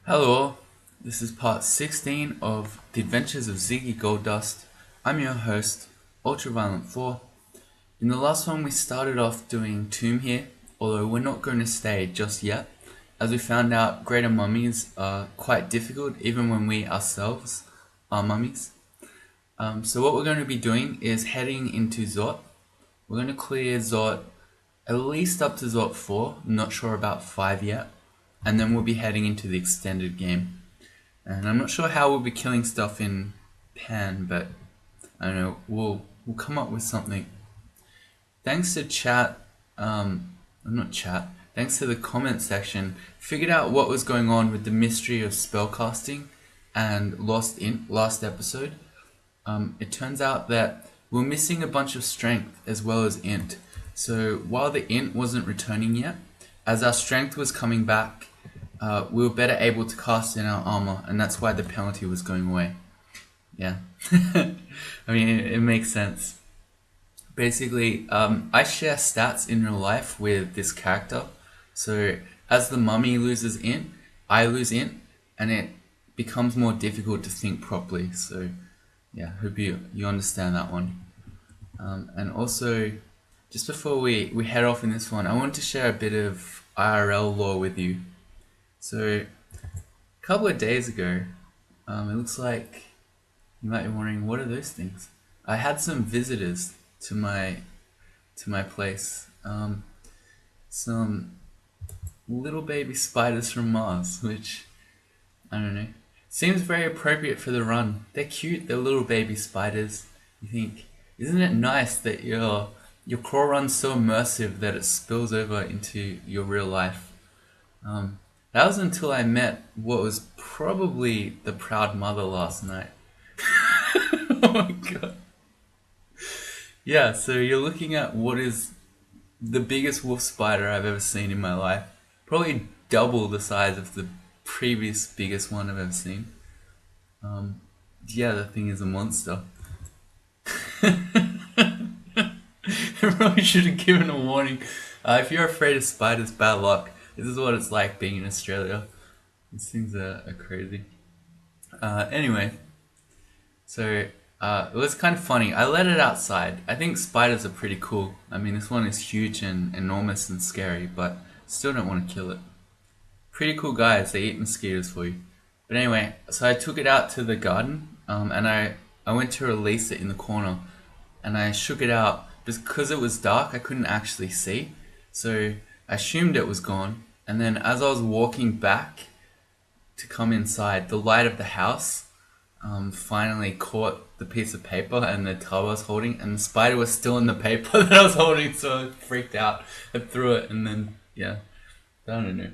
Hello all, this is part 16 of The Adventures of Ziggy Goldust. I'm your host, Ultraviolent4. In the last one we started off doing Tomb here, although we're not going to stay just yet, as we found out greater mummies are quite difficult even when we ourselves are mummies. So what we're going to be doing is heading into Zot. We're going to clear Zot at least up to Zot 4, I'm not sure about 5 yet, and then we'll be heading into the extended game. And I'm not sure how we'll be killing stuff in Pan, but I don't know, we'll come up with something. Thanks to chat, not chat, thanks to the comment section, figured out what was going on with the mystery of spellcasting and Lost Int last episode. It turns out that we're missing a bunch of strength as well as int. So while the int wasn't returning yet, as our strength was coming back, we were better able to cast in our armor, and that's why the penalty was going away. Yeah. I mean, it makes sense. Basically, I share stats in real life with this character. So as the mummy loses int, I lose int, and it becomes more difficult to think properly. So yeah, hope you understand that one. And also, just before we head off in this one, I want to share a bit of IRL lore with you. So, a couple of days ago, it looks like you might be wondering, what are those things? I had some visitors to my place. Some little baby spiders from Mars, which I don't know. Seems very appropriate for the run. They're cute. They're little baby spiders. You think, isn't it nice that your crawl run's so immersive that it spills over into your real life? That was until I met what was probably the proud mother last night. Oh my god. Yeah, so you're looking at what is the biggest wolf spider I've ever seen in my life. Probably double the size of the previous biggest one I've ever seen. Yeah, that thing is a monster. I probably should have given a warning. If you're afraid of spiders, bad luck. This is what it's like being in Australia. These things are crazy. Anyway, so it was kind of funny. I let it outside. I think spiders are pretty cool. I mean, this one is huge and enormous and scary, but still don't want to kill it. Pretty cool guys. They eat mosquitoes for you. But anyway, so I took it out to the garden, and I went to release it in the corner, and I shook it out. Because it was dark, I couldn't actually see, so I assumed it was gone. And then as I was walking back to come inside, the light of the house finally caught the piece of paper and the towel I was holding, and the spider was still in the paper that I was holding, so I freaked out. I threw it, and then, yeah, I don't know.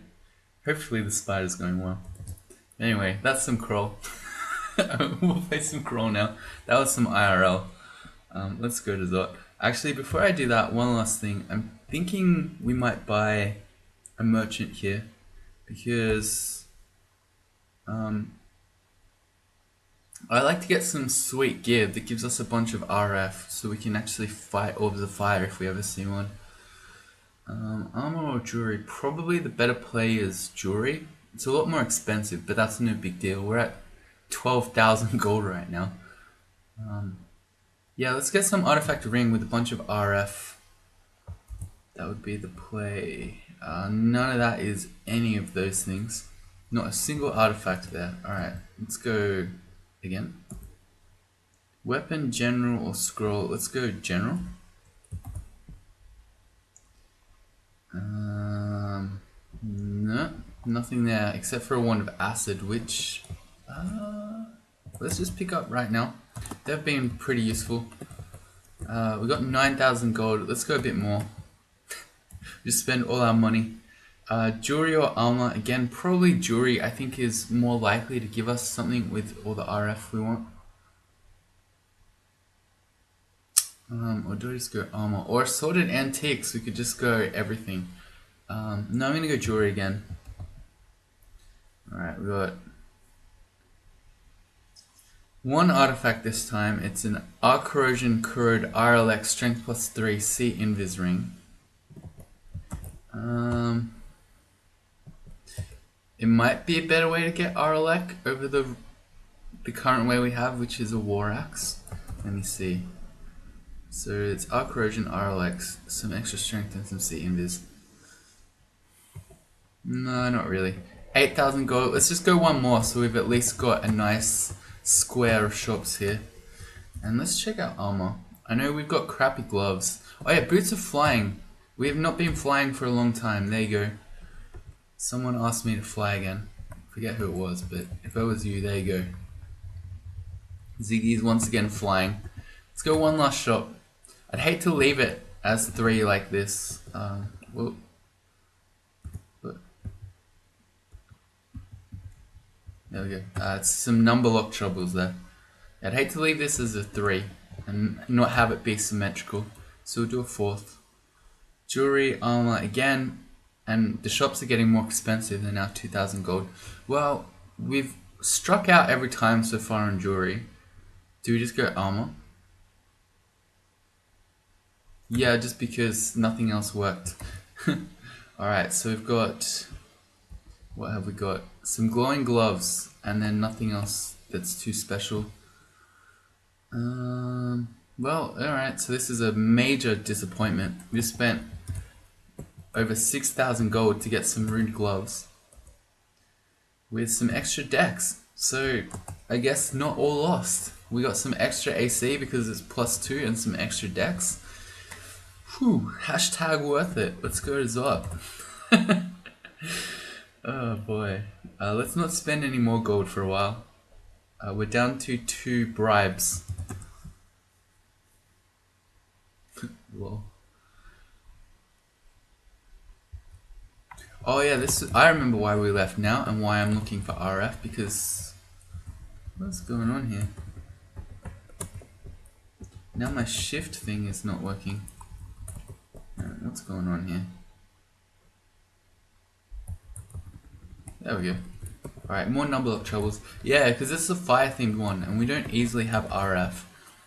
Hopefully the spider's going well. Anyway, that's some crawl. We'll play some crawl now. That was some IRL. Let's go to Zot. Actually, before I do that, one last thing. I'm thinking we might buy a merchant here, because I like to get some sweet gear that gives us a bunch of RF, so we can actually fight orbs of fire if we ever see one. Armor or jewelry? Probably the better play is jewelry. It's a lot more expensive, but that's no big deal. We're at 12,000 gold right now. Yeah, let's get some artifact ring with a bunch of RF. That would be the play. None of that is any of those things. Not a single artifact there. Alright, let's go again. Weapon, general, or scroll. Let's go general. No, nothing there except for a wand of acid, which let's just pick up right now. They've been pretty useful. We got 9,000 gold. Let's go a bit more. Just spend all our money. Jewelry or armor? Again, probably jewelry I think is more likely to give us something with all the RF we want. Or do I just go armor? Or assorted antiques, we could just go everything. No, I'm gonna go jewelry again. Alright, we got one artifact this time. It's an Arc Corrosion Corrode RLX Strength plus 3 C Invis Ring. It might be a better way to get RLEC over the current way we have, which is a War Axe. Let me see. So it's Arc Corrosion, RLX, some extra strength and some C invis. No, not really. 8,000 gold. Let's just go one more so we've at least got a nice square of shops here. And let's check out armor. I know we've got crappy gloves. Oh yeah, boots of flying. We have not been flying for a long time. There you go. Someone asked me to fly again. Forget who it was, but if I was you, there you go. Ziggy's once again flying. Let's go one last shop. I'd hate to leave it as 3 like this. Well, but there we go. It's some number lock troubles there. I'd hate to leave this as a 3 and not have it be symmetrical. So we'll do a 4th. Jewelry, armor again, and the shops are getting more expensive. They're now 2,000 gold. Well, we've struck out every time so far on jewelry. Do we just go armor? Yeah, just because nothing else worked. Alright, so we've got... What have we got? Some glowing gloves, and then nothing else that's too special. Well, alright, so this is a major disappointment. We just spent over 6,000 gold to get some rude gloves with some extra decks. So I guess not all lost. We got some extra AC because it's +2 and some extra decks. Whew, hashtag worth it. Let's go to Zop. Oh boy. Let's not spend any more gold for a while. We're down to 2 bribes. Lol. Oh yeah, I remember why we left now and why I'm looking for RF, because what's going on here? Now my shift thing is not working. What's going on here? There we go. Alright, more number of troubles. Yeah, because this is a fire themed one and we don't easily have RF.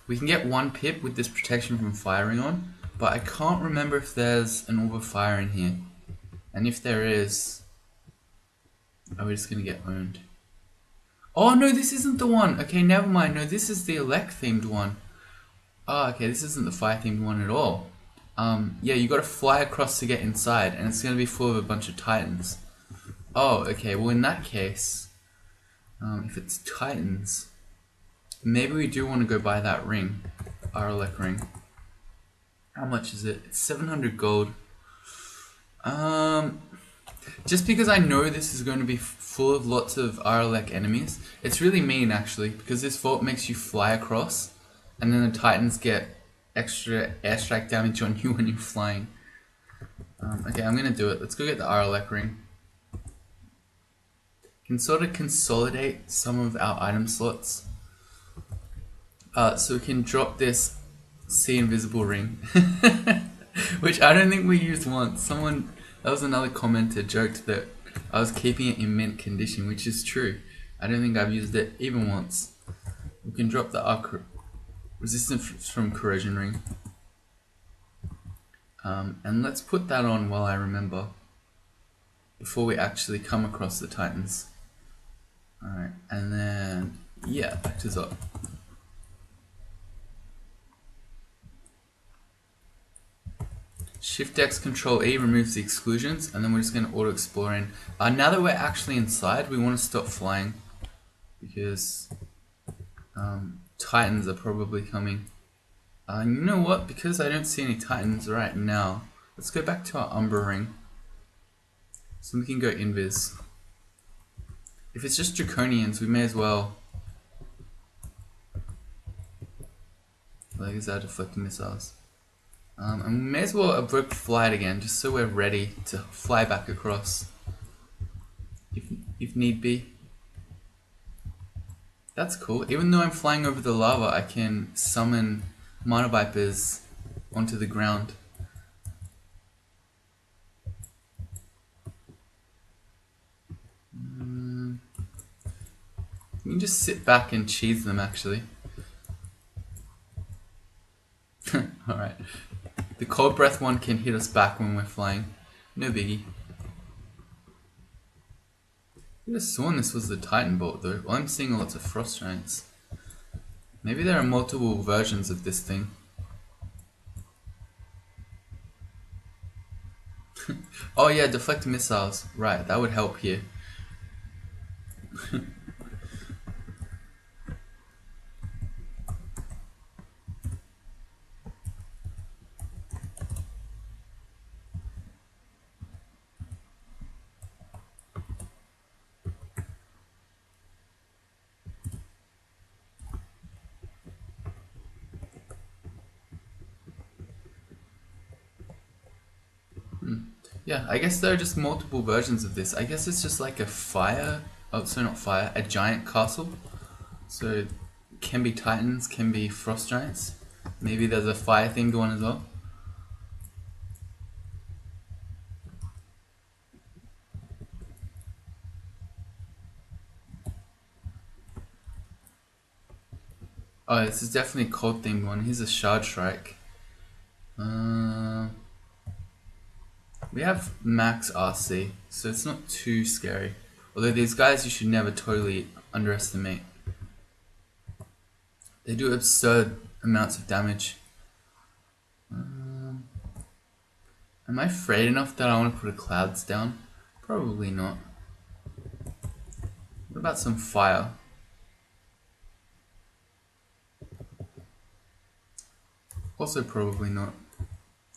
We can get 1 pip with this protection from firing on, but I can't remember if there's an orb of fire in here. And if there is, are we just gonna get owned? Oh no, this isn't the one. Okay, never mind. No, this is the elect themed one. Oh, okay, this isn't the fire themed one at all. Yeah, you gotta fly across to get inside, and it's gonna be full of a bunch of titans. Oh, okay, well in that case, if it's titans, maybe we do want to go buy that ring, RLEC ring. How much is it? It's 700 gold. Just because I know this is going to be full of lots of RLEC enemies, it's really mean actually, because this vault makes you fly across, and then the titans get extra airstrike damage on you when you're flying. Okay, I'm gonna do it. Let's go get the RLEC ring. Can sort of consolidate some of our item slots. So we can drop this See Invisible ring, which I don't think we used once. That was another commenter joked that I was keeping it in mint condition, which is true. I don't think I've used it even once. We can drop the arc resistance from corrosion ring. And let's put that on while I remember, before we actually come across the titans. Alright, and then, yeah, back to Zop. Shift X Control E removes the exclusions, and then we're just going to auto explore in. Now that we're actually inside, we want to stop flying, because titans are probably coming. You know what, because I don't see any titans right now, let's go back to our Umbra ring, so we can go invis. If it's just draconians, we may as well. Like, is that deflecting missiles? And we may as well evoke flight again, just so we're ready to fly back across, if need be. That's cool. Even though I'm flying over the lava, I can summon Mana Vipers onto the ground. You can just sit back and cheese them, actually. Alright. The cold breath one can hit us back when we're flying. No biggie. could have sworn this was the Titan bolt though. Well, I'm seeing lots of frost giants. Maybe there are multiple versions of this thing. Oh yeah, deflect missiles. Right, that would help here. Yeah, I guess there are just multiple versions of this. I guess it's just like a fire. Oh, so not fire, a giant castle. So can be titans, can be frost giants. Maybe there's a fire thing going as well. Oh, this is definitely a cold themed one. Here's a shard strike. We have max RC, so it's not too scary. Although these guys you should never totally underestimate. They do absurd amounts of damage. Am I afraid enough that I want to put a clouds down? Probably not. What about some fire? Also probably not.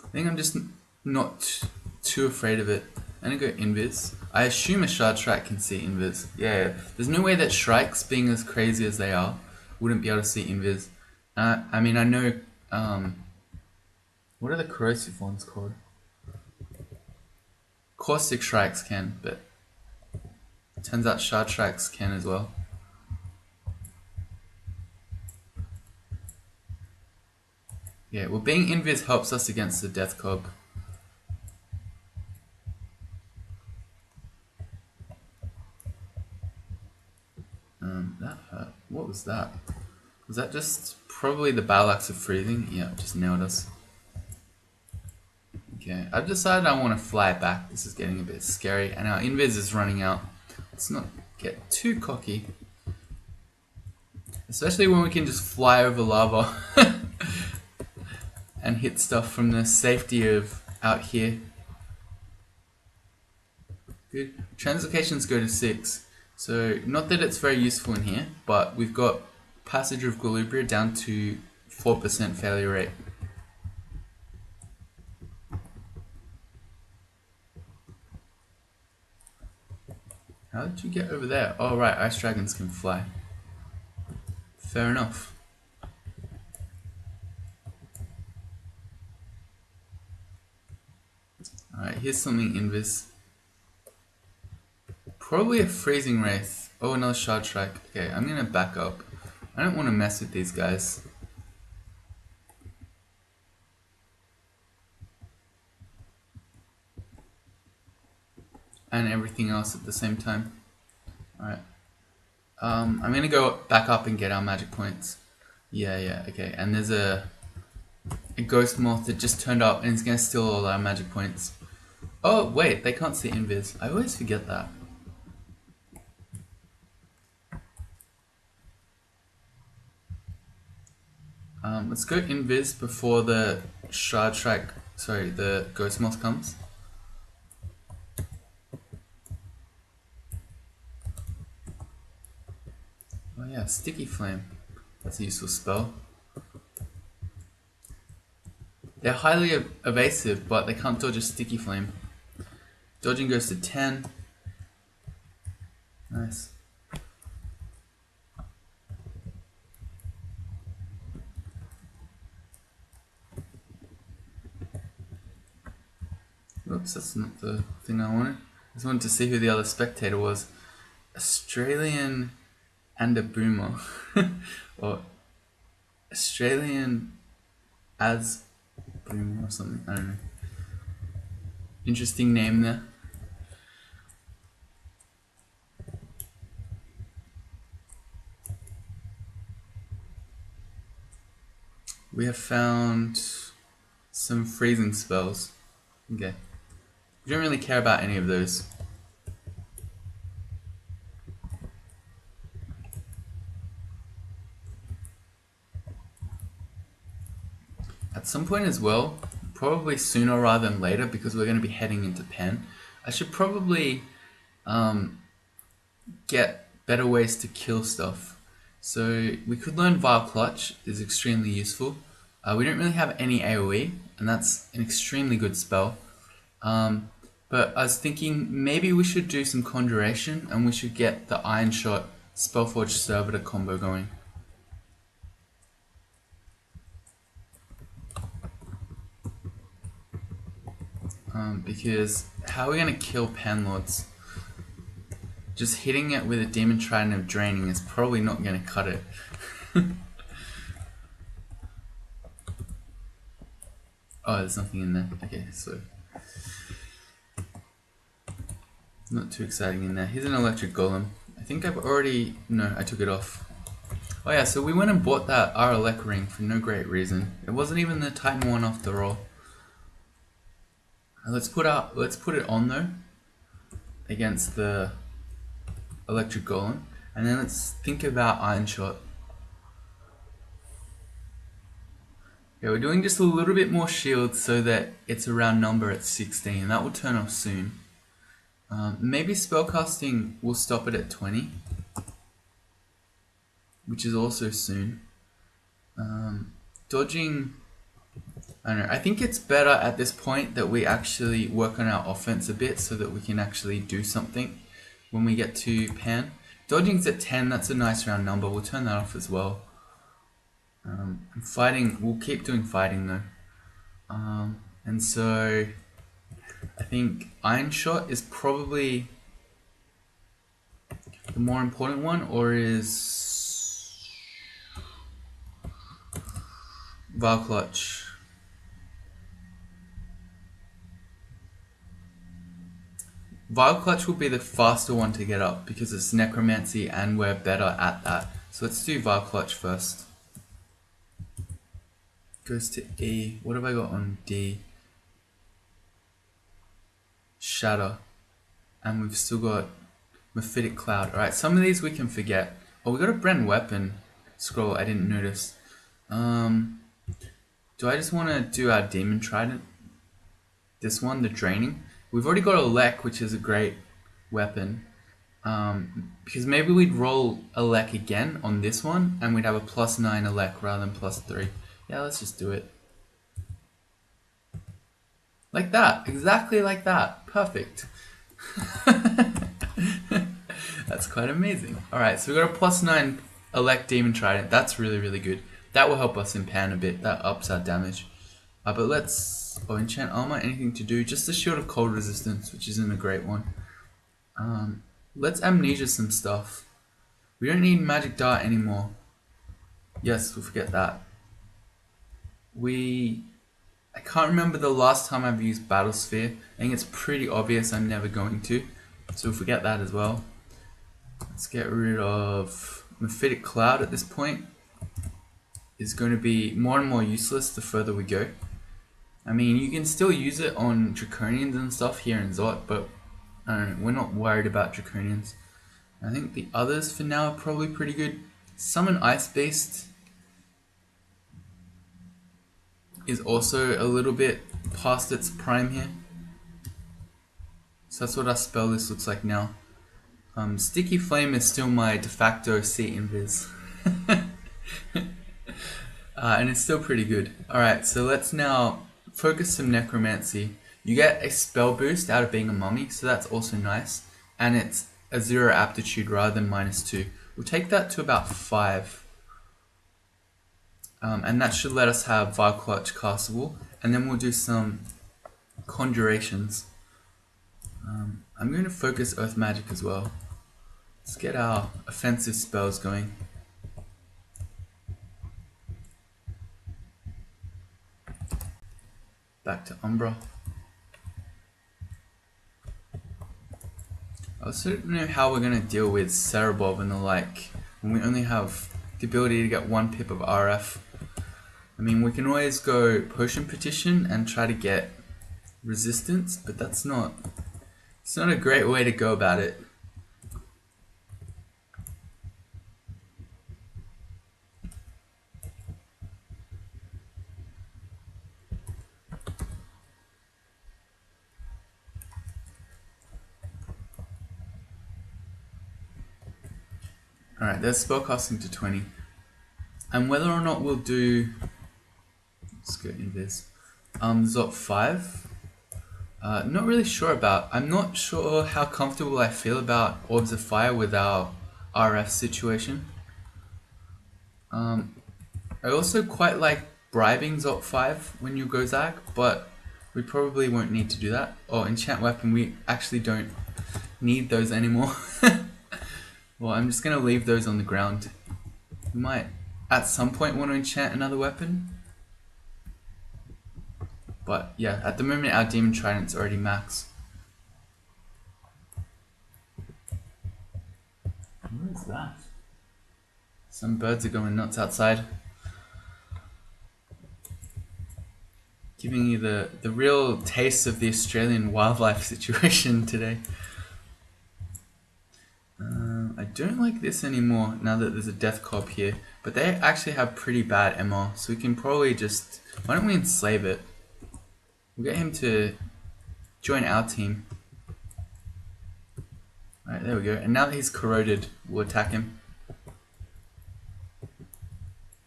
I think I'm just not too afraid of it. I'm gonna go invis. I assume a shard strike can see invis. Yeah, there's no way that shrikes, being as crazy as they are, wouldn't be able to see invis. I mean, I know, what are the corrosive ones called? Caustic shrikes can, but turns out shard shrikes can as well. Yeah, well, being invis helps us against the death cob. That hurt. What was that? Was that just probably the battle axe of freezing? Yeah, just nailed us. Okay, I've decided I want to fly back. This is getting a bit scary, and our invis is running out. Let's not get too cocky. Especially when we can just fly over lava and hit stuff from the safety of out here. Good. Translocations go to 6. So, not that it's very useful in here, but we've got Passage of Galubria down to 4% failure rate. How did you get over there? Oh right, ice dragons can fly. Fair enough. Alright, here's something invis. Probably a freezing wraith. Oh, another shard strike. Okay, I'm gonna back up. I don't want to mess with these guys. And everything else at the same time. Alright. I'm gonna go back up and get our magic points. Yeah, okay. And there's a ghost moth that just turned up and is gonna steal all our magic points. Oh, wait, they can't see invis. I always forget that. Let's go invis before the shard strike, sorry, the ghost moth comes. Oh yeah, sticky flame. That's a useful spell. They're highly evasive, but they can't dodge a sticky flame. Dodging goes to 10. Nice. Oops, that's not the thing I wanted. I just wanted to see who the other spectator was. Australian and a boomer. Or Australian as boomer or something. I don't know. Interesting name there. We have found some freezing spells. Okay. We don't really care about any of those. At some point as well, probably sooner rather than later, because we're going to be heading into pen, I should probably get better ways to kill stuff. So we could learn Vile Clutch, is extremely useful. We don't really have any AoE, and that's an extremely good spell. But I was thinking maybe we should do some Conjuration, and we should get the Iron Shot Spellforge Servitor combo going. Because how are we going to kill Panlords? Just hitting it with a Demon Trident of Draining is probably not going to cut it. Oh, there's nothing in there. Okay, so not too exciting in there. Here's an Electric Golem. I think I've already... No, I took it off. Oh yeah, so we went and bought that Aralek ring for no great reason. It wasn't even the Titan one after all. Let's put it on though against the Electric Golem, and then let's think about Iron Shot. Okay, we're doing just a little bit more shield so that it's a round number at 16. That will turn off soon. Maybe spellcasting will stop it at 20, which is also soon. Dodging, I don't know. I think it's better at this point that we actually work on our offense a bit so that we can actually do something when we get to Pan. Dodging's at 10, that's a nice round number. We'll turn that off as well. Fighting, we'll keep doing fighting though. And so I think Iron Shot is probably the more important one, or is Vile Clutch? Vile Clutch will be the faster one to get up because it's Necromancy and we're better at that. So let's do Vile Clutch first. Goes to E. What have I got on D? Shatter. And we've still got Mephitic Cloud. Alright, some of these we can forget. Oh, we got a Bren Weapon scroll I didn't notice. Do I just want to do our Demon Trident? This one, the Draining. We've already got a Lek, which is a great weapon. Because maybe we'd roll a Lek again on this one, and we'd have a +9 a Lek rather than +3. Yeah, let's just do it. Like that, exactly like that. Perfect. That's quite amazing. Alright, so we got a +9 Elect Demon Trident. That's really, really good. That will help us in Pan a bit. That ups our damage. But let's... Oh, enchant armor, anything to do. Just the Shield of Cold Resistance, which isn't a great one. Let's Amnesia some stuff. We don't need Magic Dart anymore. Yes, we'll forget that. I can't remember the last time I've used Battle Sphere. I think it's pretty obvious I'm never going to. So we'll forget that as well. Let's get rid of Mephitic Cloud at this point. It's going to be more and more useless the further we go. I mean, you can still use it on Draconians and stuff here in Zot, but I don't know, we're not worried about Draconians. I think the others for now are probably pretty good. Summon Ice Beast is also a little bit past its prime here. So that's what our spell list looks like now. Sticky Flame is still my de facto seat invis. And it's still pretty good. Alright, so let's now focus some Necromancy. You get a spell boost out of being a mummy, so that's also nice. And it's a 0 aptitude rather than -2. We'll take that to about 5. And that should let us have Vile Clutch castable. And then we'll do some conjurations. I'm going to focus Earth Magic as well. Let's get our offensive spells going. Back to Umbra. I also don't know how we're going to deal with Cerebov and the like when we only have the ability to get 1 pip of RF. I mean, we can always go Potion Petition and try to get resistance, but it's not a great way to go about it. Alright, there's spellcasting to 20. And whether or not we'll do... Let's go invis. Zop 5. Not really sure about. I'm not sure how comfortable I feel about Orbs of Fire with our RF situation. I also quite like bribing Zop 5 when you Gozag, but we probably won't need to do that. Oh, enchant weapon, we actually don't need those anymore. Well, I'm just gonna leave those on the ground. We might at some point want to enchant another weapon. But yeah, at the moment our Demon Trident's already max. What is that? Some birds are going nuts outside. Giving you the real taste of the Australian wildlife situation today. I don't like this anymore now that there's a Death Cob here. But they actually have pretty bad MR, so we can probably just... Why don't we enslave it? We'll get him to join our team. Alright, there we go. And now that he's corroded, we'll attack him.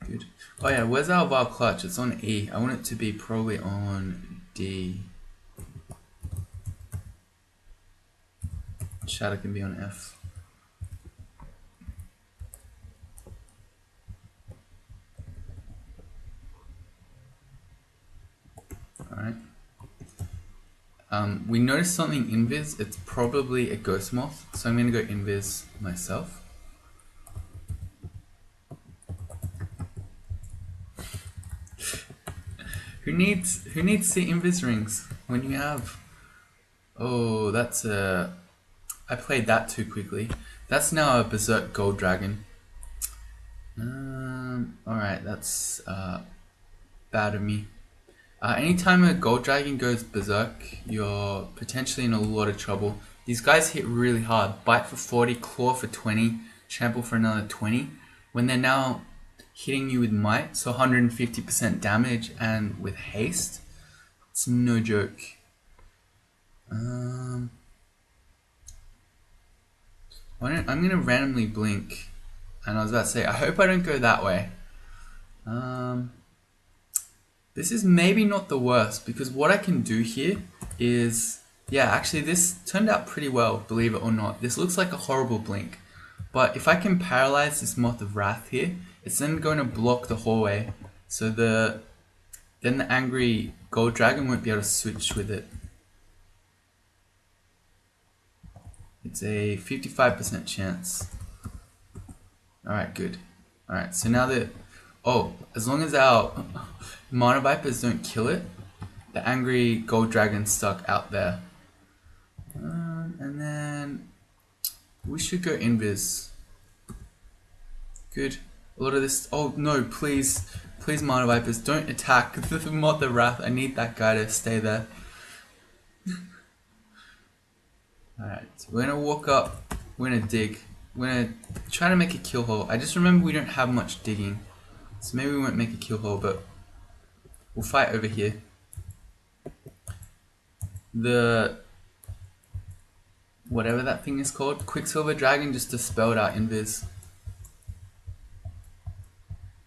Good. Oh yeah, where's our Vile Clutch? It's on E. I want it to be probably on D. Shadow can be on F. Alright. We noticed something invis. It's probably a ghost moth, so I'm gonna go invis myself. Who needs the invis rings when you have? Oh, that's a. I played that too quickly. That's now a Berserk Gold Dragon. Alright, that's bad of me. Anytime a Gold Dragon goes Berserk, you're potentially in a lot of trouble. These guys hit really hard. Bite for 40, Claw for 20, Trample for another 20. When they're now hitting you with Might, so 150% damage and with Haste, it's no joke. I'm gonna randomly blink, and I was about to say, I hope I don't go that way. This is maybe not the worst, because what I can do here is, yeah, actually this turned out pretty well, believe it or not. This looks like a horrible blink, but if I can paralyze this Moth of Wrath here, it's then going to block the hallway, so then the angry Gold Dragon won't be able to switch with it. It's a 55% chance. Alright, good. Alright, so now that... Oh, as long as our Mana Vipers don't kill it, the angry Gold Dragon's stuck out there. And then... We should go invis. Good. A lot of this... Oh, no, please. Please, Mana Vipers, don't attack the Moth of Wrath. I need that guy to stay there. Alright, so we're gonna walk up, we're gonna dig, we're gonna try to make a kill hole. I just remember we don't have much digging, so maybe we won't make a kill hole, but we'll fight over here. The, whatever that thing is called, Quicksilver Dragon just dispelled our invis.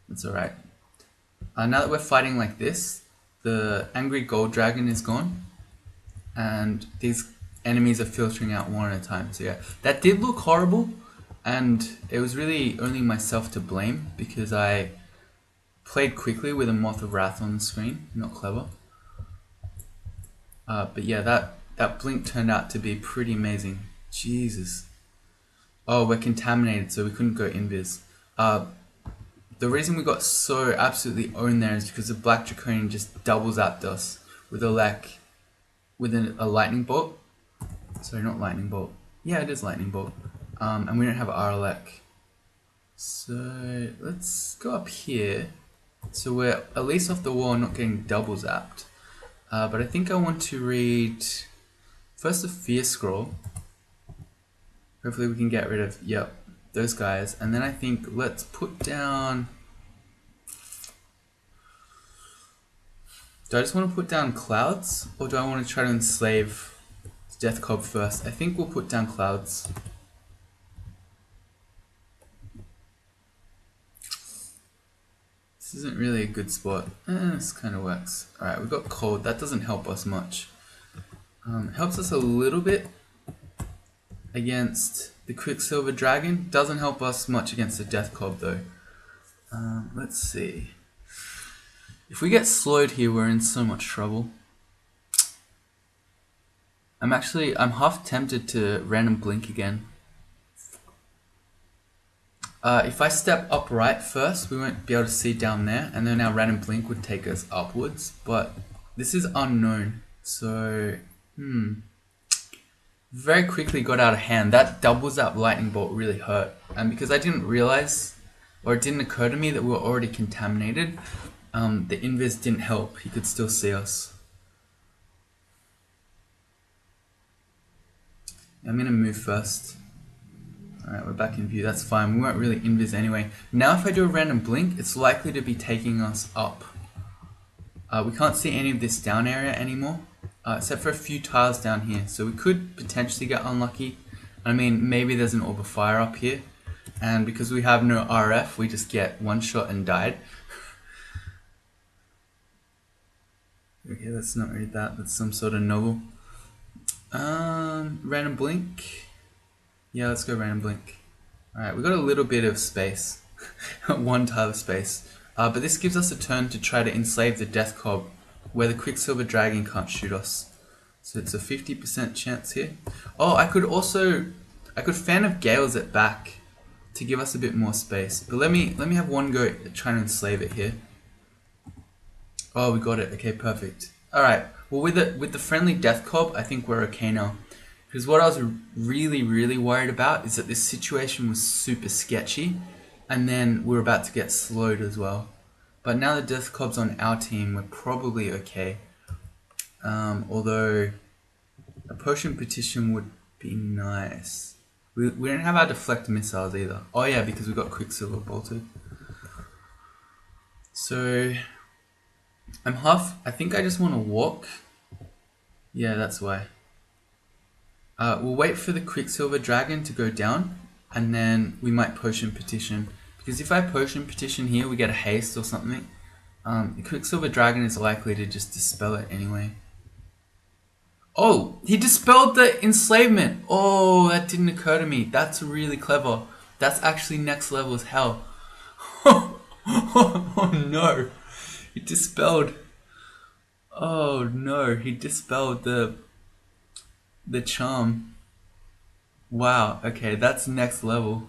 That's alright. Now that we're fighting like this, the angry Gold Dragon is gone, and these enemies are filtering out one at a time. So yeah, that did look horrible, and it was really only myself to blame because I played quickly with a Moth of Wrath on the screen. Not clever. But yeah, that blink turned out to be pretty amazing. Jesus. Oh, we're contaminated, so we couldn't go invis. The reason we got so absolutely owned there is because the Black Draconian just double zapped us with a lightning bolt. Sorry, not lightning bolt. Yeah, it is lightning bolt. And we don't have Aralek. So let's go up here. So we're at least off the wall, not getting double zapped. But I think I want to read first the Fear Scroll. Hopefully we can get rid of, yep, those guys. And then I think let's put down... Do I just want to put down Clouds? Or do I want to try to enslave Death Cob first? I think we'll put down Clouds. This isn't really a good spot. This kind of works. Alright, we've got cold. That doesn't help us much. It helps us a little bit against the Quicksilver Dragon. Doesn't help us much against the Death Cob though. Let's see. If we get slowed here, we're in so much trouble. I'm half tempted to random blink again. If I step upright first, we won't be able to see down there, and then our random blink would take us upwards, but this is unknown, so, very quickly got out of hand. That doubles up lightning bolt really hurt, and because I didn't realize, or it didn't occur to me that we were already contaminated, the invis didn't help. He could still see us. I'm gonna move first. Alright, we're back in view, that's fine. We weren't really invis anyway. Now if I do a random blink, it's likely to be taking us up. We can't see any of this down area anymore, except for a few tiles down here. So we could potentially get unlucky. I mean, maybe there's an orb of fire up here. And because we have no RF, we just get one shot and died. Okay, let's not read that. That's some sort of novel. Random blink. Yeah, let's go random blink. Alright, we got a little bit of space. One tile of space. But this gives us a turn to try to enslave the Death Cob, where the Quicksilver Dragon can't shoot us. So it's a 50% chance here. Oh, I could Fan of Gales it back to give us a bit more space. But let me have one go at trying to enslave it here. Oh, we got it. Okay, perfect. Alright, well with the friendly Death Cob, I think we're okay now. Because what I was really worried about is that this situation was super sketchy, and then we're about to get slowed as well. But now the Death Cob's on our team, we're probably okay. Although a potion petition would be nice. We don't have our deflect missiles either. Oh yeah, because we got Quicksilver bolted. So I think I just want to walk. Yeah, that's why. We'll wait for the Quicksilver Dragon to go down, and then we might potion petition. Because if I potion petition here, we get a haste or something. The Quicksilver Dragon is likely to just dispel it anyway. Oh, he dispelled the enslavement. Oh, that didn't occur to me. That's really clever. That's actually next level as hell. Oh no, he dispelled. Oh no, he dispelled the charm. Wow, okay, that's next level.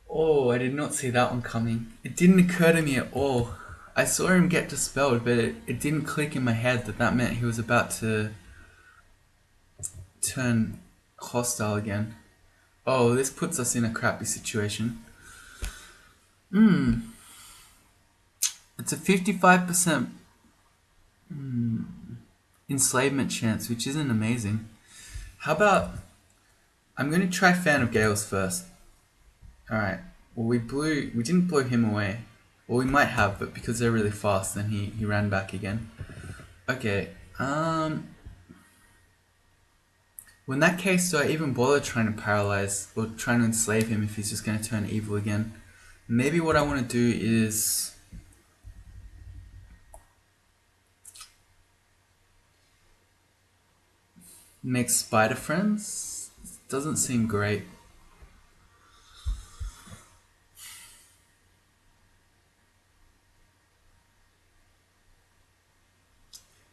Oh, I did not see that one coming. It didn't occur to me at all. I saw him get dispelled, but it didn't click in my head that meant he was about to turn hostile again. Oh, this puts us in a crappy situation. It's a 55% enslavement chance, which isn't amazing. How about, I'm going to try Fan of Gales first. Alright, well we didn't blow him away. Well, we might have, but because they're really fast, then he ran back again. Okay, well in that case, do I even bother trying to paralyze, or trying to enslave him if he's just going to turn evil again? Maybe what I want to do is make spider friends. Doesn't seem great.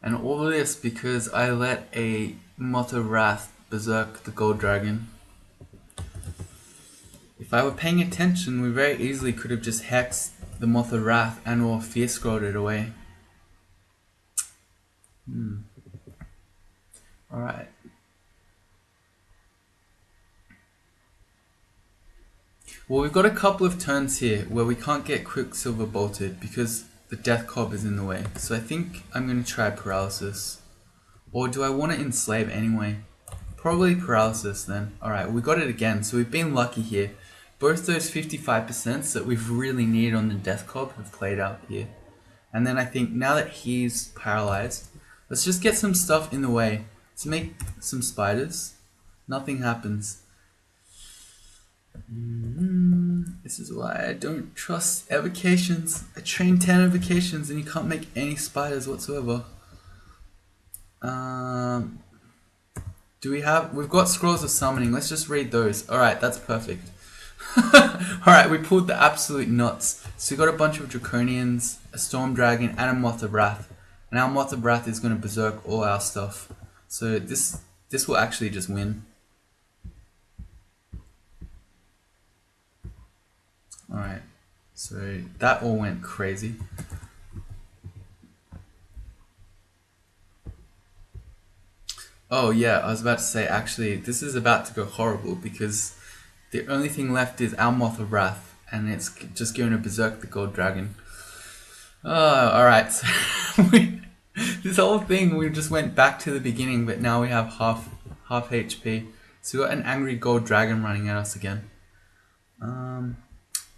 And all of this because I let a Moth of Wrath berserk the gold dragon. If I were paying attention, we very easily could have just hexed the Moth of Wrath and or fear scrolled it away. Alright. Well, we've got a couple of turns here where we can't get Quicksilver bolted because the Death Cob is in the way. So I think I'm going to try Paralysis. Or do I want to enslave anyway? Probably Paralysis then. Alright, we got it again. So we've been lucky here. Both those 55% that we've really needed on the Death Cob have played out here. And then I think now that he's paralyzed, let's just get some stuff in the way. Let's make some spiders. Nothing happens. This is why I don't trust evocations. I trained 10 evocations and you can't make any spiders whatsoever. We've got scrolls of summoning. Let's just read those. Alright, that's perfect. Alright, we pulled the absolute nuts. So we got a bunch of Draconians, a Storm Dragon, and a Moth of Wrath. And our Moth of Wrath is going to berserk all our stuff. So this will actually just win. Alright, so that all went crazy. Oh yeah, I was about to say, actually, this is about to go horrible because the only thing left is our Moth of Wrath, and it's just going to berserk the Gold Dragon. Alright, so this whole thing, we just went back to the beginning, but now we have half HP. So we got an angry Gold Dragon running at us again.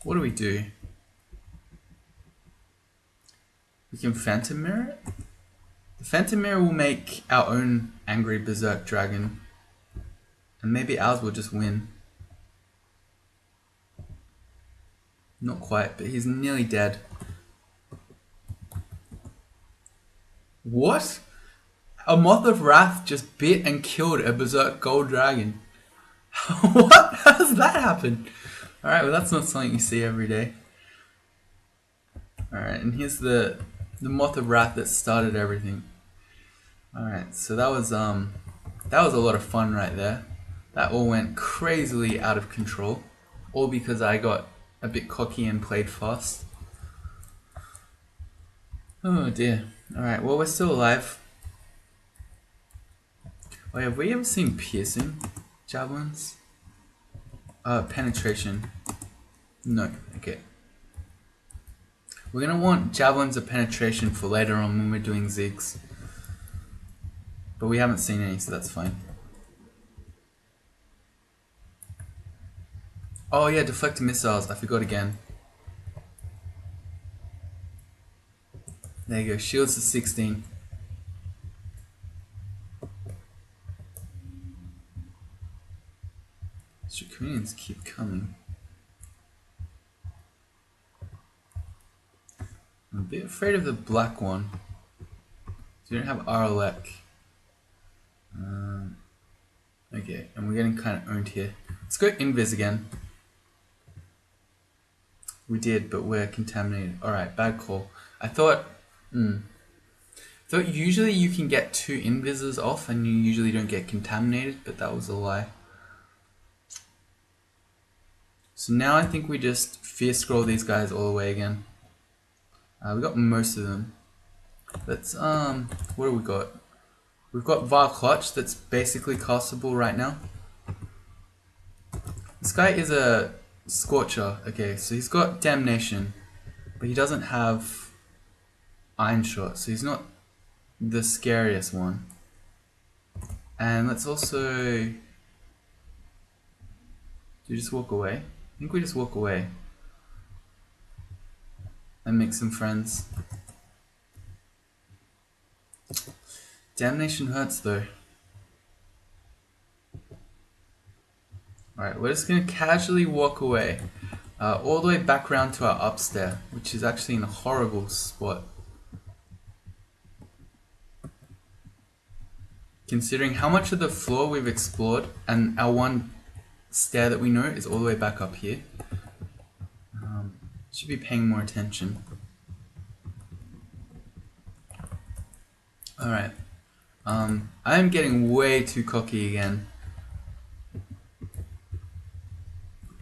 What do we do? We can Phantom Mirror it? The Phantom Mirror will make our own angry Berserk Dragon. And maybe ours will just win. Not quite, but he's nearly dead. What? A Moth of Wrath just bit and killed a Berserk Gold Dragon. What? How does that happen? Alright, well that's not something you see every day. Alright, and here's the Moth of Wrath that started everything. Alright, so that was a lot of fun right there. That all went crazily out of control. All because I got a bit cocky and played fast. Oh dear. Alright, well we're still alive. Oh, have we ever seen piercing javelins? Penetration. No, okay. We're gonna want javelins of penetration for later on when we're doing zigs. But we haven't seen any, so that's fine. Oh yeah, deflecting missiles, I forgot again. There you go, shields to 16. Draconians keep coming. I'm a bit afraid of the black one. So we don't have Aralek. Okay, and we're getting kind of owned here. Let's go Invis again. We did, but we're contaminated. Alright, bad call. I thought usually you can get 2 Invises off and you usually don't get contaminated, but that was a lie. So now I think we just fear scroll these guys all the way again. We got most of them. Let's, what do we got? We've got Var Clutch that's basically castable right now. This guy is a Scorcher. Okay, so he's got Damnation, but he doesn't have Iron Shot, so he's not the scariest one. And let's also... Do you just walk away? I think we just walk away. And make some friends. Damnation hurts though. Alright, we're just going to casually walk away. All the way back round to our upstairs, which is actually in a horrible spot. Considering how much of the floor we've explored, and our one stair that we know is all the way back up here. Should be paying more attention. Alright. I am getting way too cocky again.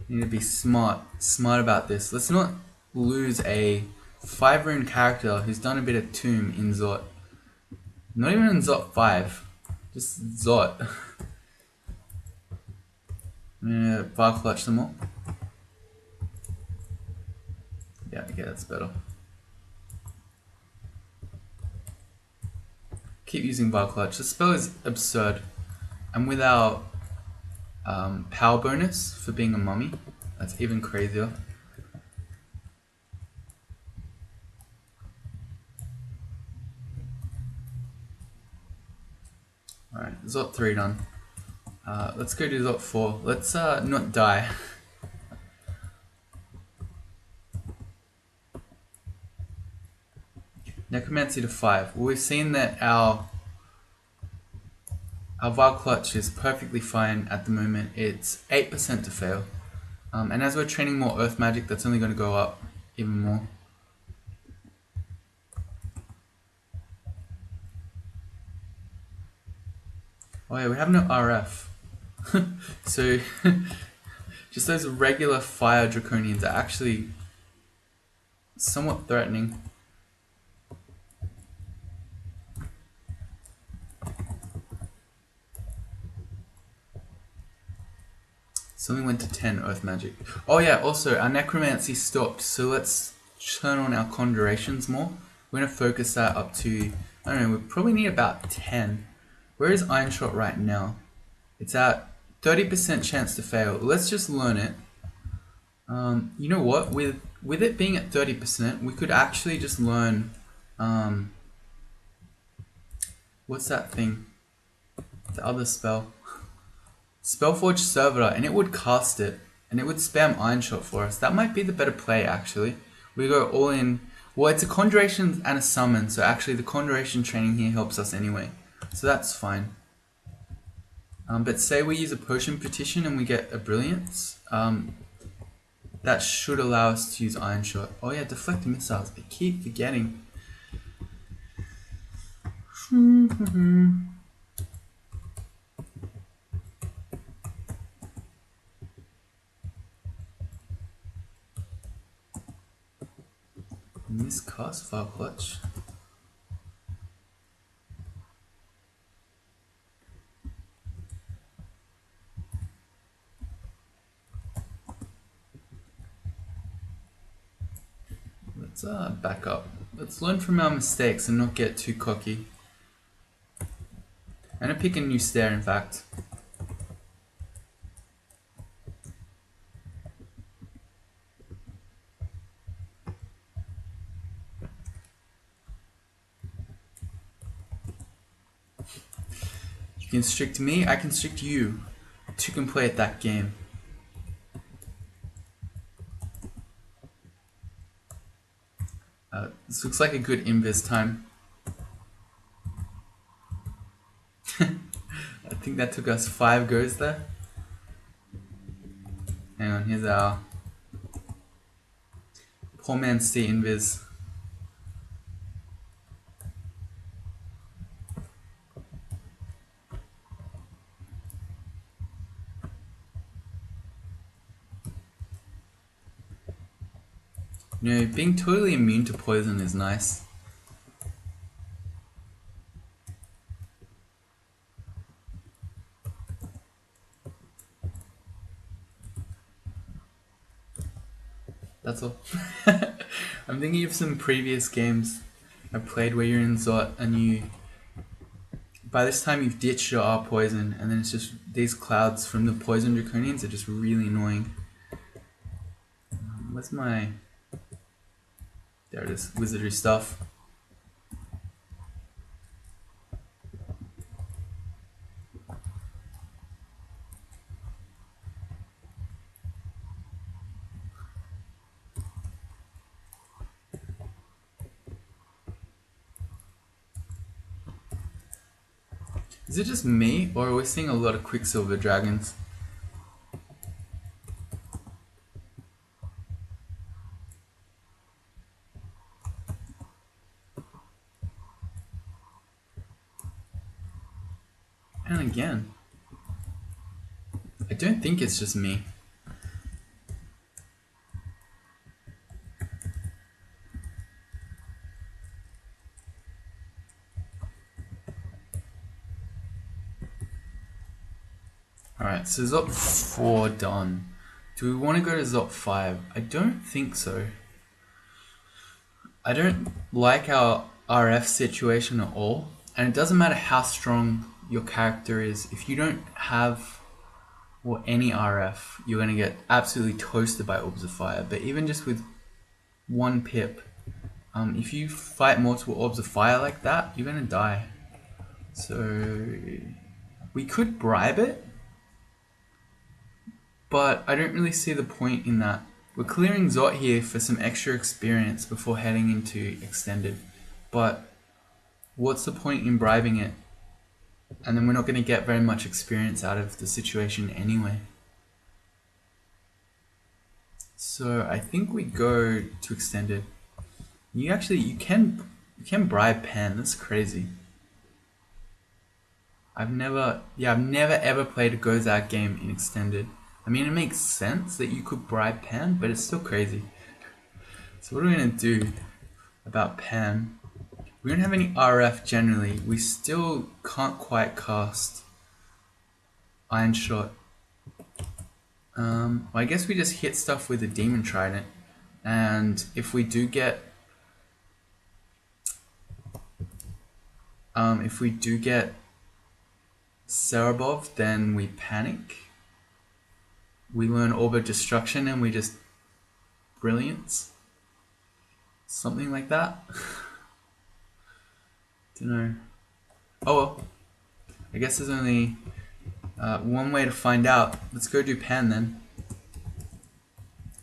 Need to be smart about this. Let's not lose a 5-rune character who's done a bit of Tomb in Zot. Not even in Zot 5, just Zot. I'm gonna Var Clutch them all. Yeah, okay, that's better. Keep using Var Clutch. The spell is absurd. And with our power bonus for being a mummy, that's even crazier. Alright, Zot 3 done. Let's go to Zot 4. Let's not die. Necromancy to 5. Well, we've seen that our Vile Clutch is perfectly fine at the moment. It's 8% to fail. And as we're training more Earth Magic, that's only going to go up even more. Oh yeah, we have no RF. So, just those regular fire draconians are actually somewhat threatening. Something went to 10 Earth Magic. Oh yeah, also our Necromancy stopped, so let's turn on our Conjurations more. We're going to focus that up to, I don't know, we probably need about 10. Where is Iron Shot right now? It's at 30% chance to fail. Let's just learn it. You know what? With it being at 30%, we could actually just learn, what's that thing? The other spell. Spellforge Servitor, and it would cast it, and it would spam Iron Shot for us. That might be the better play, actually. We go all in. Well, it's a Conjuration and a Summon, so actually the Conjuration training here helps us anyway. So that's fine. But say we use a Potion Petition and we get a Brilliance. That should allow us to use Iron Shot. Oh yeah, Deflect Missiles. I keep forgetting. Miscast Vile Clutch. Let's back up. Let's learn from our mistakes and not get too cocky. I'm gonna pick a new stair, in fact. You can constrict me, I constrict you. Two can play at that game. This looks like a good invis time. I think that took us 5 goes there. Hang on, here's our poor man C invis. You know, being totally immune to poison is nice. That's all. I'm thinking of some previous games I played where you're in Zot and by this time you've ditched your R poison, and then it's just these clouds from the poison draconians are just really annoying. Where's my... There it is, wizardry stuff. Is it just me, or are we seeing a lot of Quicksilver dragons? And again, I don't think it's just me. Alright, so Zop 4 done. Do we want to go to Zop 5? I don't think so. I don't like our RF situation at all. And it doesn't matter how strong your character is. If you don't have any RF, you're going to get absolutely toasted by Orbs of Fire. But even just with 1 pip, if you fight multiple Orbs of Fire like that, you're going to die. So we could bribe it, but I don't really see the point in that. We're clearing Zot here for some extra experience before heading into Extended. but what's the point in bribing it? And then we're not going to get very much experience out of the situation anyway. So I think we go to extended. You can bribe Pan. That's crazy. I've never ever played a Gozag game in extended. I mean, it makes sense that you could bribe Pan, but it's still crazy. So what are we gonna do about Pan? We don't have any RF generally. We still can't quite cast Iron Shot. Well, I guess we just hit stuff with a Demon Trident, and if we do get Cerebov, then we panic. We learn Orb Destruction and we just Brilliance. Something like that. Don't know. Oh well. I guess there's only one way to find out. Let's go do Pan then.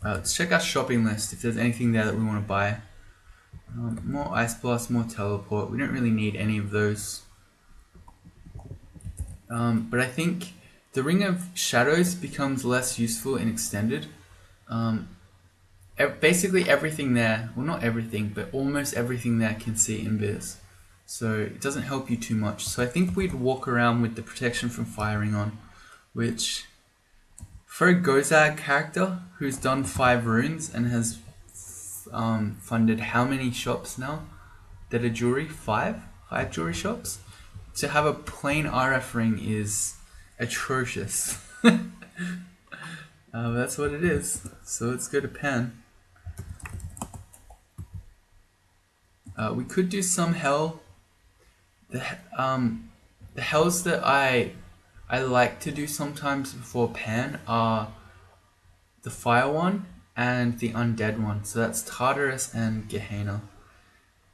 Let's check our shopping list if there's anything there that we want to buy. More Ice Blast, more Teleport. We don't really need any of those. But I think the Ring of Shadows becomes less useful in extended. Basically everything there, well not everything, but almost everything there can see invis. So it doesn't help you too much. So I think we'd walk around with the protection from firing on, which for a Gozag character who's done 5 runes and has funded how many shops now that are jewelry? 5 jewelry shops? To have a plain RF ring is atrocious. That's what it is. So let's go to Pan. We could do some hell. The hells that I like to do sometimes before Pan are the fire one and the undead one. So that's Tartarus and Gehenna.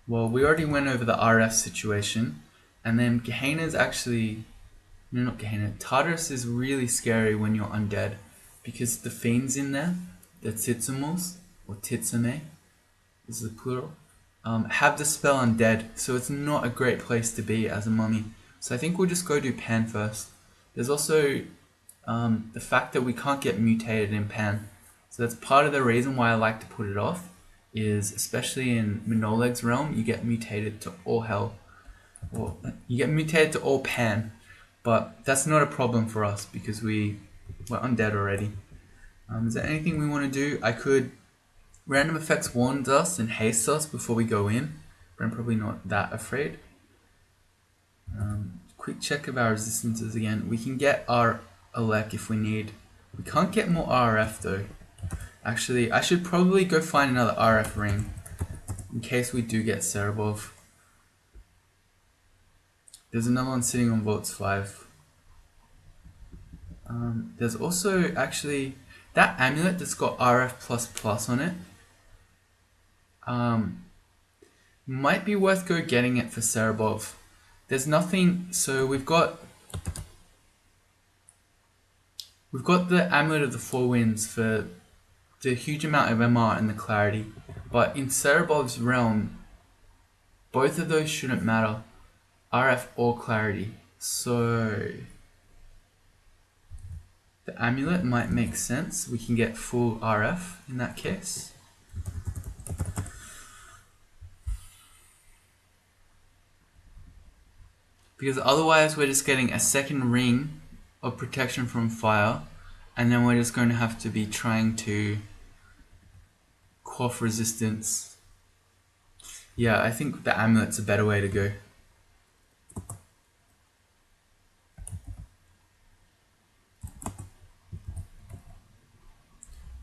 Well, we already went over the RF situation, and then Gehenna's actually, no, not Gehenna. Tartarus is really scary when you're undead because the fiends in there, the Titsumos or Titsame, is the plural. Have the spell undead, so it's not a great place to be as a mummy. So I think we'll just go do Pan first. There's also the fact that we can't get mutated in Pan. So that's part of the reason why I like to put it off, is especially in Minoleg's realm, you get mutated to all hell. Or you get mutated to all Pan. But that's not a problem for us because we're undead already. Is there anything we want to do? I could random effects warns us and haste us before we go in, but I'm probably not that afraid. Quick check of our resistances again. We can get our Elec if we need. We can't get more RF though. Actually, I should probably go find another RF ring in case we do get Cerebov. There's another one sitting on Volts 5. There's also actually that amulet that's got RF++ on it. Might be worth getting it for Cerebov. There's nothing, so we've got the Amulet of the Four Winds for the huge amount of MR and the clarity, but in Cerebov's realm, both of those shouldn't matter, RF or clarity. So the amulet might make sense. We can get full RF in that case. Because otherwise we're just getting a second ring of protection from fire, and then we're just going to have to be trying to quaff resistance. Yeah, I think the amulet's a better way to go.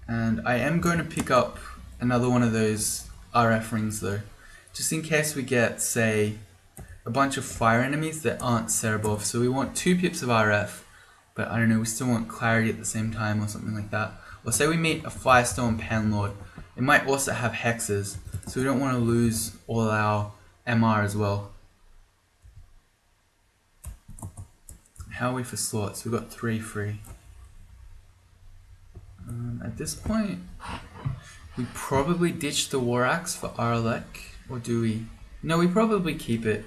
And I am going to pick up another one of those RF rings though, just in case we get, say, a bunch of fire enemies that aren't Cerebov. So we want 2 pips of RF, but I don't know, we still want clarity at the same time or something like that. Or say we meet a Firestorm Panlord, it might also have hexes, so we don't want to lose all our MR as well. How are we for slots? We've got 3 free. At this point, we probably ditch the War Axe for Aralek, or do we? No, we probably keep it.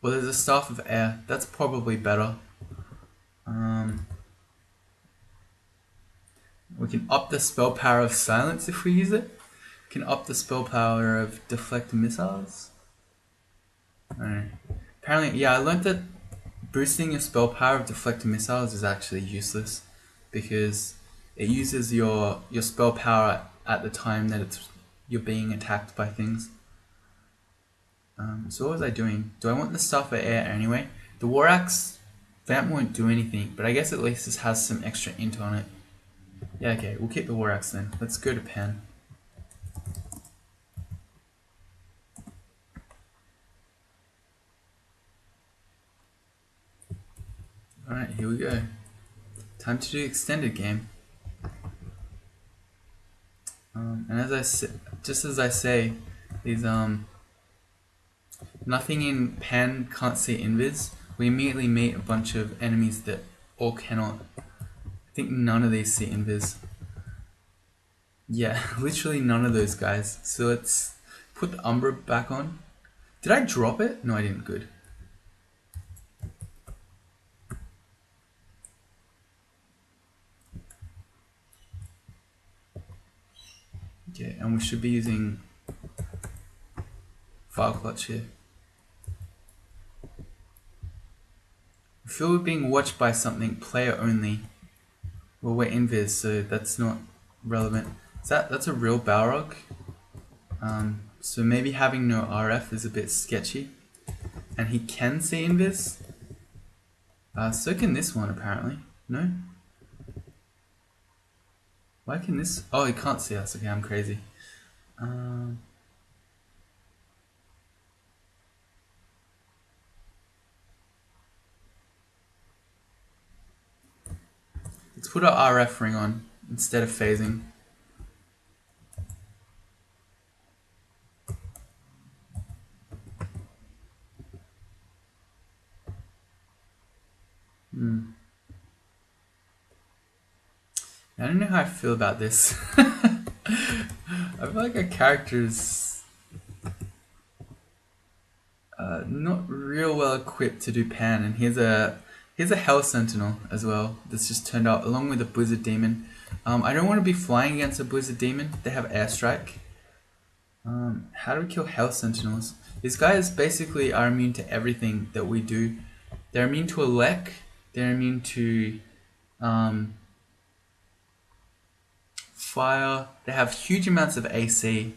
Well, there's a Staff of Air. That's probably better. We can up the spell power of Silence if we use it. We can up the spell power of Deflect Missiles. Alright. Apparently, yeah, I learned that boosting your spell power of Deflect Missiles is actually useless because it uses your spell power at the time that you're being attacked by things. So what was I doing? Do I want the Staff of Air anyway? The War Axe Vamp won't do anything, but I guess at least this has some extra int on it. Yeah, okay, we'll keep the War Axe then. Let's go to Pen. Alright, here we go. Time to do extended game. And as I just as I say, these nothing in Pen can't see invis. We immediately meet a bunch of enemies that all cannot. I think none of these see invis. Yeah, literally none of those guys. So let's put the Umbra back on. Did I drop it? No, I didn't. Good. Okay, and we should be using File Clutch here. I feel we're being watched by something player only. Well, we're invis, so that's not relevant. That's a real Balrog. So maybe having no RF is a bit sketchy. And he can see invis. So can this one apparently. No? Why can this? Oh, he can't see us. Okay, I'm crazy. Let's put our RF ring on instead of phasing. I don't know how I feel about this. I feel like our character's not real well equipped to do Pan, and here's a Hell Sentinel as well that's just turned out along with a Blizzard Demon. I don't want to be flying against a Blizzard Demon. They have Airstrike. How do we kill Hell Sentinels? These guys basically are immune to everything that we do. They're immune to Elec. They're immune to fire. They have huge amounts of AC,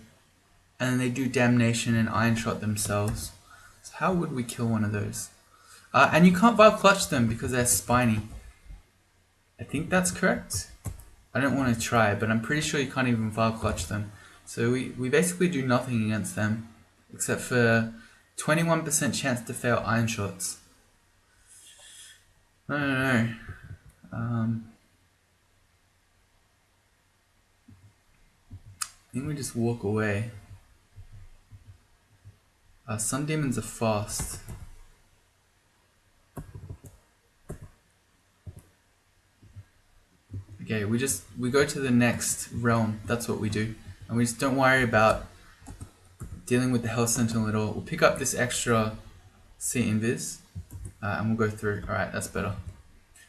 and then they do Damnation and Iron Shot themselves. So how would we kill one of those? And you can't Vial Clutch them because they're spiny. I think that's correct. I don't want to try, but I'm pretty sure you can't even Vial Clutch them. So we basically do nothing against them, except for 21% chance to fail Iron Shots. No. I think we just walk away. Sun Demons are fast. Okay, we go to the next realm. That's what we do. And we just don't worry about dealing with the Hell Sentinel at all. We'll pick up this extra C Invis, and we'll go through. Alright, that's better.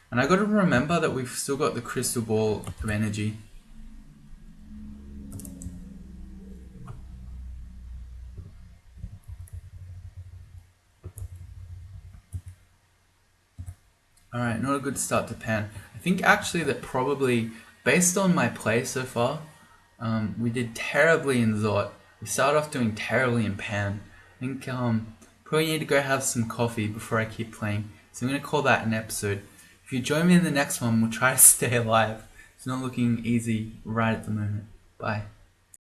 And I gotta remember that we've still got the Crystal Ball of Energy. Alright, not a good start to Pan. I think actually that probably, based on my play so far, we did terribly in Zot. We started off doing terribly in Pan. I think probably need to go have some coffee before I keep playing. So I'm going to call that an episode. If you join me in the next one, we'll try to stay alive. It's not looking easy right at the moment. Bye.